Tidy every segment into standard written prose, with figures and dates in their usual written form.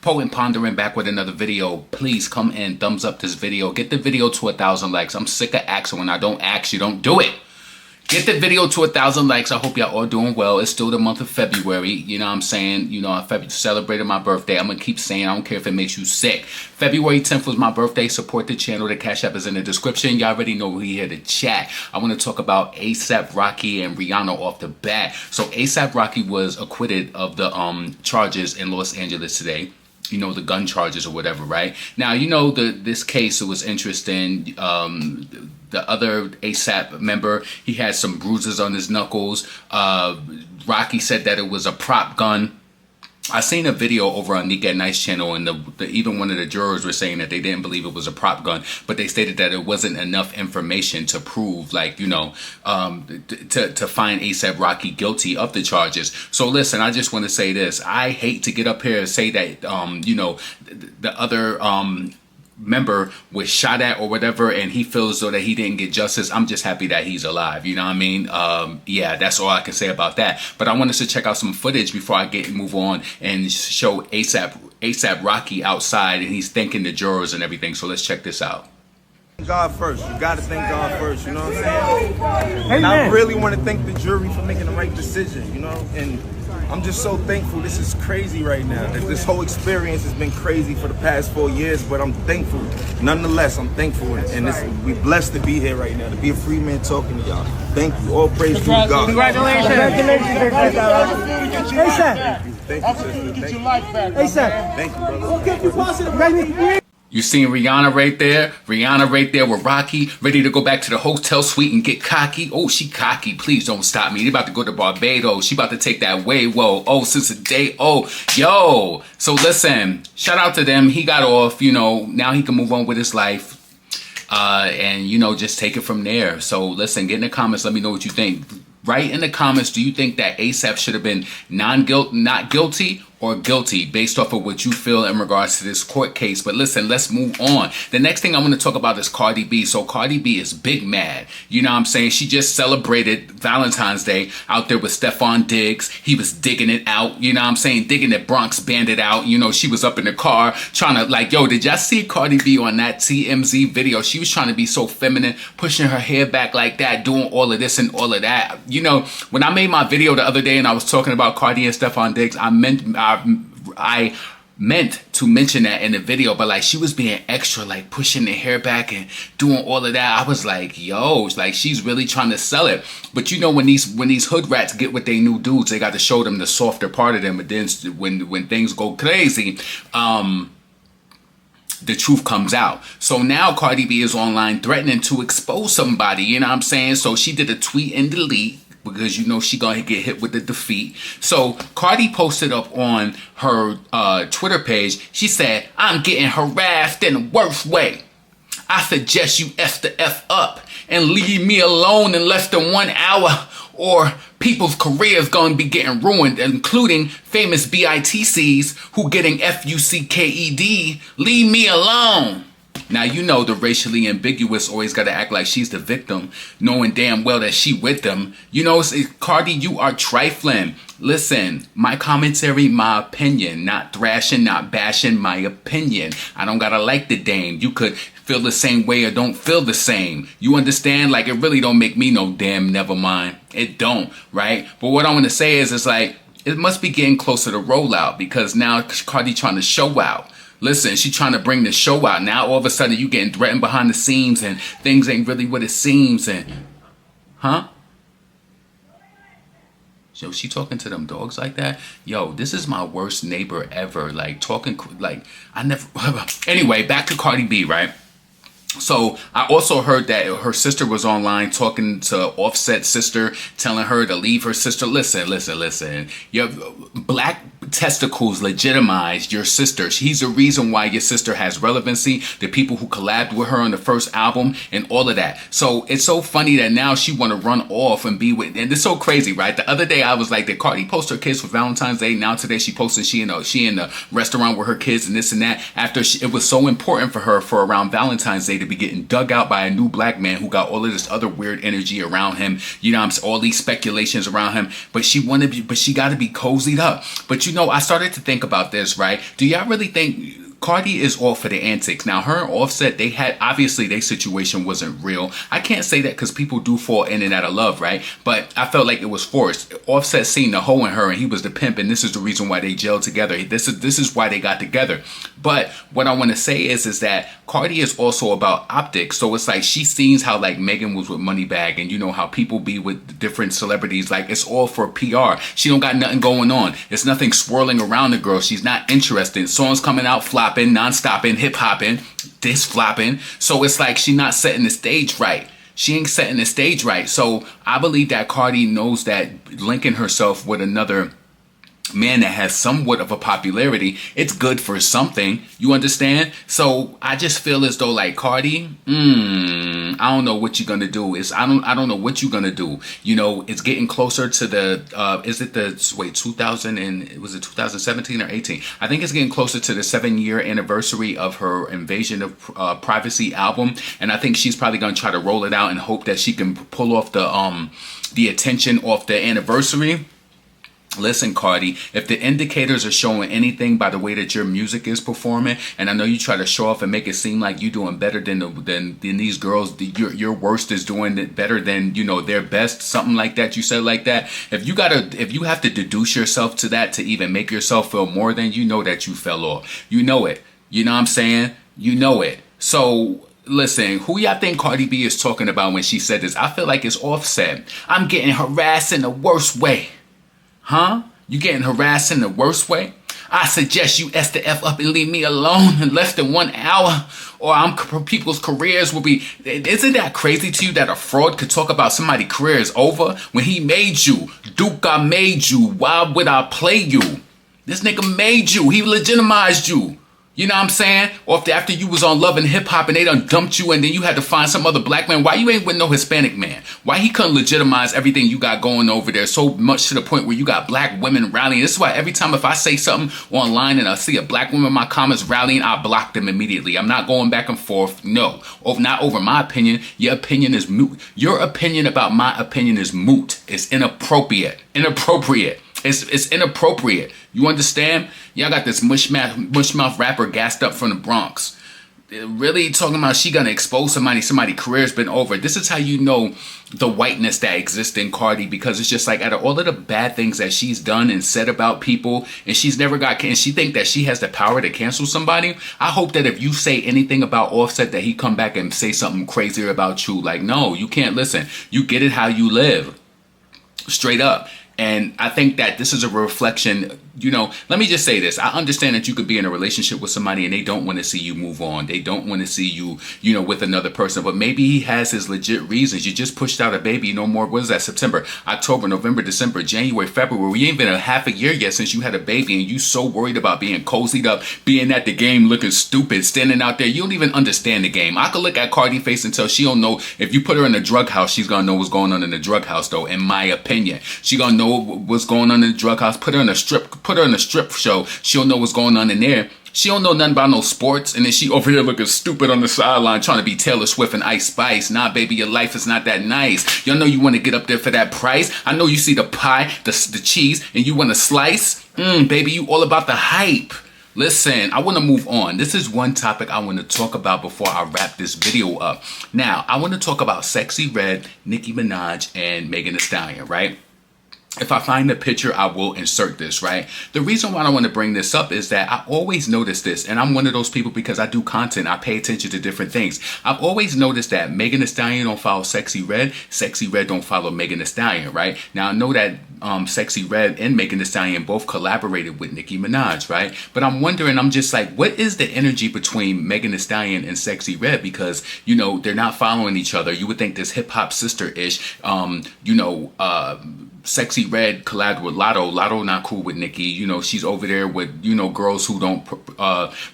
Poet Pondering back with another video. Please come in, thumbs up this video. Get the video to 1,000 likes. I'm sick of asking. When I don't ask, you don't do it. Get the video to 1,000 likes. I hope y'all all doing well. It's still the month of February. You know what I'm saying? You know, I celebrated my birthday. I'm going to keep saying, I don't care if it makes you sick. February 10th was my birthday. Support the channel. The Cash App is in the description. Y'all already know we're here to chat. I want to talk about A$AP Rocky and Rihanna off the bat. So A$AP Rocky was acquitted of the charges in Los Angeles today. You know, the gun charges or whatever, right? Now, you know, this case, it was interesting. The other A$AP member, he had some bruises on his knuckles. Rocky said that it was a prop gun. I seen a video over on Nicki Minaj's channel, and even one of the jurors were saying that they didn't believe it was a prop gun, but they stated that it wasn't enough information to prove, like, you know, to find A$AP Rocky guilty of the charges. So listen, I just want to say this. I hate to get up here and say that, you know, the other member was shot at or whatever, and he feels though that he didn't get justice. I'm just happy that he's alive. You know what I mean? Yeah, that's all I can say about that. But I wanted to check out some footage before I move on and show A$AP Rocky outside, and he's thanking the jurors and everything. So let's check this out. God first. You gotta thank God first, you know what I'm saying? And I really want to thank the jury for making the right decision, you know? And I'm just so thankful. This is crazy right now. This whole experience has been crazy for the past 4 years, but I'm thankful. Nonetheless, I'm thankful, and we're blessed to be here right now, to be a free man talking to y'all. Thank you. All praise to God. Congratulations. Thank you, sister. Get your life back. Thank you, brother. We'll get you positive. You seen Rihanna right there? Rihanna right there with Rocky, ready to go back to the hotel suite and get cocky. Oh, she cocky. Please don't stop me. They about to go to Barbados. She about to take that wave. Whoa. Oh, since the day. Oh, yo. So listen, shout out to them. He got off, you know, now he can move on with his life. And, you know, just take it from there. So listen, get in the comments. Let me know what you think. Write in the comments, do you think that A$AP should have been not guilty or guilty based off of what you feel in regards to this court case? But listen, let's move on. The next thing I want to talk about is Cardi B. So Cardi B is big mad. You know what I'm saying? She just celebrated Valentine's Day out there with Stefan Diggs. He was digging it out. You know what I'm saying? Digging the Bronx Bandit out. You know, she was up in the car trying to, like, yo, did y'all see Cardi B on that TMZ video? She was trying to be so feminine, pushing her hair back like that, doing all of this and all of that. You know, when I made my video the other day and I was talking about Cardi and Stefan Diggs, I meant to mention that in the video, but like she was being extra, like pushing the hair back and doing all of that. I was like, yo, like she's really trying to sell it. But you know, when these hood rats get with their new dudes, they got to show them the softer part of them. But then when things go crazy, the truth comes out. So now Cardi B is online threatening to expose somebody, you know what I'm saying? So she did a tweet and delete, because you know she gonna get hit with the defeat. So Cardi posted up on her Twitter page. She said, "I'm getting harassed in the worst way. I suggest you F the F up and leave me alone in less than 1 hour, or people's careers gonna be getting ruined, including famous BITCs who getting FUCKED. Leave me alone." Now, you know the racially ambiguous always got to act like she's the victim, knowing damn well that she with them. You know, Cardi, you are trifling. Listen, my commentary, my opinion, not thrashing, not bashing, my opinion. I don't got to like the dame. You could feel the same way or don't feel the same. You understand? Like, it really don't make me no damn never mind. It don't, right? But what I want to say is, it's like, it must be getting closer to rollout, because now Cardi trying to show out. Listen, she trying to bring the show out. Now all of a sudden you getting threatened behind the scenes and things ain't really what it seems. And huh? Yo, she talking to them dogs like that? Yo, this is my worst neighbor ever. Like talking like I never. Anyway, back to Cardi B, right? So I also heard that her sister was online talking to Offset's sister, telling her to leave her sister. Listen. Your black testicles legitimized your sister. She's the reason why your sister has relevancy. The people who collabed with her on the first album and all of that. So it's so funny that now she want to run off and be with, and it's so crazy, right? The other day I was like, did Cardi post her kids for Valentine's Day? Now today she posted she in the restaurant with her kids and this and that. After it was so important for her for around Valentine's Day to be getting dug out by a new black man who got all of this other weird energy around him. You know what I'm saying? All these speculations around him. But she got to be cozied up. But you know, I started to think about this, right? Do y'all really think Cardi is all for the antics? Now, her and Offset, they had, obviously their situation wasn't real. I can't say that because people do fall in and out of love, right? But I felt like it was forced. Offset seen the hoe in her and he was the pimp, and this is the reason why they gelled together. This is why they got together. But what I want to say is that Cardi is also about optics. So it's like she sees how like Megan was with Moneybagg, and you know how people be with different celebrities. Like it's all for PR. She don't got nothing going on. It's nothing swirling around the girl. She's not interested. Songs coming out flopping, non-stopping, hip-hopping, this flopping. So it's like she not setting the stage right. She ain't setting the stage right. So I believe that Cardi knows that linking herself with another man that has somewhat of a popularity, it's good for something. You understand? So I just feel as though like Cardi, I don't know what you're gonna do. I don't know what you're gonna do. You know, it's getting closer to the 2017 or 18? I think it's getting closer to the 7-year anniversary of her Invasion of Privacy album, and I think she's probably gonna try to roll it out and hope that she can pull off the attention off the anniversary. Listen, Cardi, if the indicators are showing anything by the way that your music is performing, and I know you try to show off and make it seem like you're doing better than these girls, your worst is doing it better than, you know, their best, something like that. You said like that. If you have to deduce yourself to that to even make yourself feel more than, you know that you fell off. You know it. You know what I'm saying? You know it. So listen, who y'all think Cardi B is talking about when she said this? I feel like it's Offset. I'm getting harassed in the worst way. Huh? You getting harassed in the worst way? I suggest you S the F up and leave me alone in less than 1 hour, or people's careers will be. Isn't that crazy to you that a fraud could talk about somebody's career is over when he made you? Duke, I made you. Why would I play you? This nigga made you. He legitimized you. You know what I'm saying? Or if after you was on Love and Hip Hop and they done dumped you and then you had to find some other black man, why you ain't with no Hispanic man? Why he couldn't legitimize everything you got going over there so much to the point where you got black women rallying? This is why every time if I say something online and I see a black woman in my comments rallying, I block them immediately. I'm not going back and forth. No. Not over my opinion. Your opinion is moot. Your opinion about my opinion is moot. It's inappropriate. It's inappropriate. You understand? Y'all got this mushmouth rapper gassed up from the Bronx. Really talking about she gonna expose somebody's career's been over. This is how you know the whiteness that exists in Cardi, because it's just like out of all of the bad things that she's done and said about people, and she's never got, and she think that she has the power to cancel somebody. I hope that if you say anything about Offset that he come back and say something crazier about you. Like, no, you can't listen. You get it how you live. Straight up. And I think that this is a reflection, you know, let me just say this. I understand that you could be in a relationship with somebody and they don't want to see you move on. They don't want to see you, you know, with another person. But maybe he has his legit reasons. You just pushed out a baby no more. What is that? September, October, November, December, January, February. We ain't been a half a year yet since you had a baby, and you so worried about being cozied up, being at the game looking stupid, standing out there. You don't even understand the game. I could look at Cardi face and tell she don't know. If you put her in a drug house, she's going to know what's going on in the drug house, though, in my opinion. She going to know what's going on in the drug house. Put her in a strip show. She'll know what's going on in there. She don't know nothing about no sports, and then she over here looking stupid on the sideline trying to be Taylor Swift and Ice Spice. Nah, baby, your life is not that nice. Y'all know you want to get up there for that price. I know you see the pie, the cheese, and you want to slice. Baby, you all about the hype. Listen, I want to move on. This is one topic I want to talk about before I wrap this video up. Now, I want to talk about Sexyy Red, Nicki Minaj, and Megan Thee Stallion, right? If I find the picture, I will insert this, right? The reason why I want to bring this up is that I always notice this, and I'm one of those people because I do content. I pay attention to different things. I've always noticed that Megan Thee Stallion don't follow Sexyy Red. Sexyy Red don't follow Megan Thee Stallion, right? Now, I know that Sexyy Red and Megan Thee Stallion both collaborated with Nicki Minaj, right? But I'm wondering, I'm just like, what is the energy between Megan Thee Stallion and Sexyy Red? Because, you know, they're not following each other. You would think this hip-hop sister-ish, Sexyy Sexyy Red collabed with Latto. Latto not cool with Nicki. You know, she's over there with, you know, girls who don't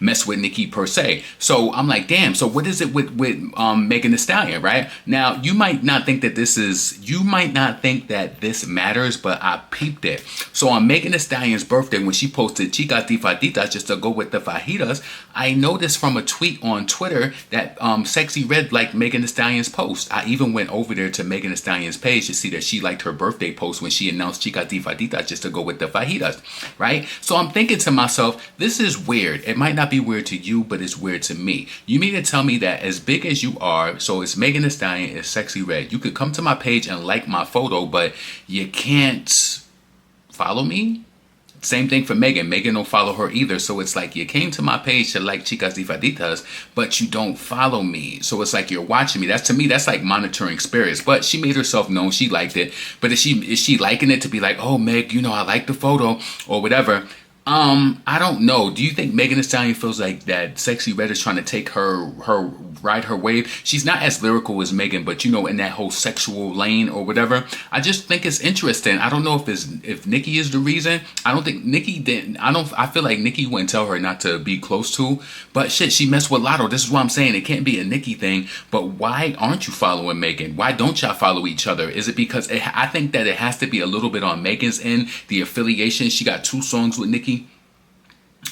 mess with Nicki per se. So I'm like, damn. So what is it with Megan Thee Stallion, right? Now, you might not think that this matters, but I peeped it. So on Megan Thee Stallion's birthday, when she posted Chicas Divertidas, just to go with the fajitas, I noticed from a tweet on Twitter that Sexyy Red liked Megan Thee Stallion's post. I even went over there to Megan Thee Stallion's page to see that she liked her birthday post when she announced Chicas Divertidas, just to go with the fajitas, right? So I'm thinking to myself, this is weird. It might not be weird to you, but it's weird to me. You mean to tell me that as big as you are, so it's Megan Thee Stallion, it's Sexyy Red, you could come to my page and like my photo, but you can't follow me? Same thing for Megan. Megan don't follow her either. So it's like you came to my page to like Chicas Divertidas, but you don't follow me. So it's like you're watching me. To me, that's like monitoring spirits. But she made herself known. She liked it. But is she liking it to be like, oh, Meg, you know, I like the photo or whatever? I don't know. Do you think Megan Thee Stallion feels like that Sexyy Red is trying to take her ride her wave? She's not as lyrical as Megan, but you know, in that whole sexual lane or whatever. I just think it's interesting. I don't know if Nicki is the reason. I don't think Nicki didn't. I feel like Nicki wouldn't tell her not to be close to. But shit, she messed with Latto. This is what I'm saying. It can't be a Nicki thing. But why aren't you following Megan? Why don't y'all follow each other? Is it because I think that it has to be a little bit on Megan's end, the affiliation. She got 2 songs with Nicki.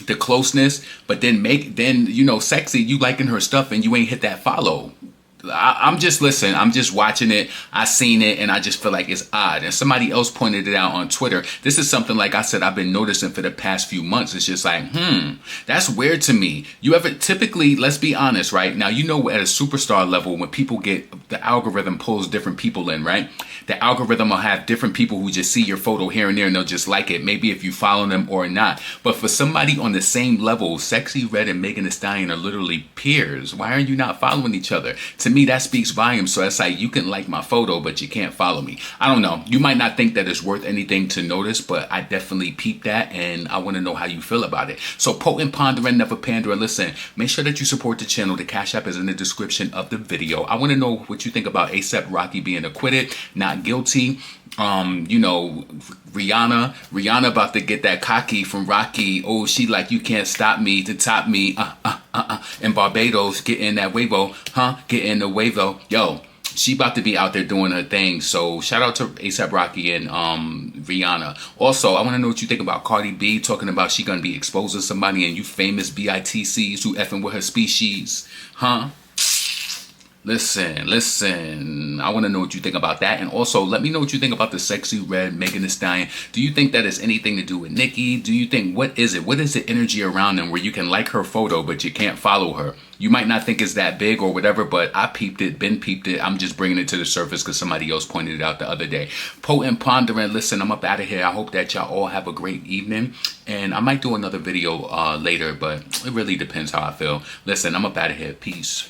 The closeness, but then you know, Sexy, you liking her stuff and you ain't hit that follow. I'm just watching it. I seen it and I just feel like it's odd. And somebody else pointed it out on Twitter. This is something, like I said, I've been noticing for the past few months. It's just like, that's weird to me. You ever, typically, let's be honest, right? Now, you know, at a superstar level, when people get, the algorithm pulls different people in, right? The algorithm will have different people who just see your photo here and there and they'll just like it. Maybe if you follow them or not. But for somebody on the same level, Sexyy Red and Megan Thee Stallion are literally peers. Why are you not following each other? To me, that speaks volumes. So it's like, you can like my photo, but you can't follow me. I don't know. You might not think that it's worth anything to notice, but I definitely peeped that and I want to know how you feel about it. So potent, pondering, never pandering. Listen, make sure that you support the channel. The Cash App is in the description of the video. I want to know what you think about A$AP Rocky being acquitted, not guilty. You know, Rihanna about to get that cocky from Rocky. Oh, she like, you can't stop me to top me. And Barbados getting that wavo, getting the wavo. Yo, she about to be out there doing her thing. So shout out to A$AP Rocky and Rihanna. Also, I want to know what you think about Cardi B talking about she gonna be exposing somebody and you famous BITCs who effing with her species, Listen, I want to know what you think about that. And also, let me know what you think about the Sexyy Red, Megan Thee Stallion. Do you think that has anything to do with Nicki? Do you think, what is it? What is the energy around them where you can like her photo, but you can't follow her? You might not think it's that big or whatever, but I peeped it, Ben peeped it. I'm just bringing it to the surface because somebody else pointed it out the other day. Potent, pondering. Listen, I'm up out of here. I hope that y'all all have a great evening. And I might do another video later, but it really depends how I feel. Listen, I'm up out of here. Peace.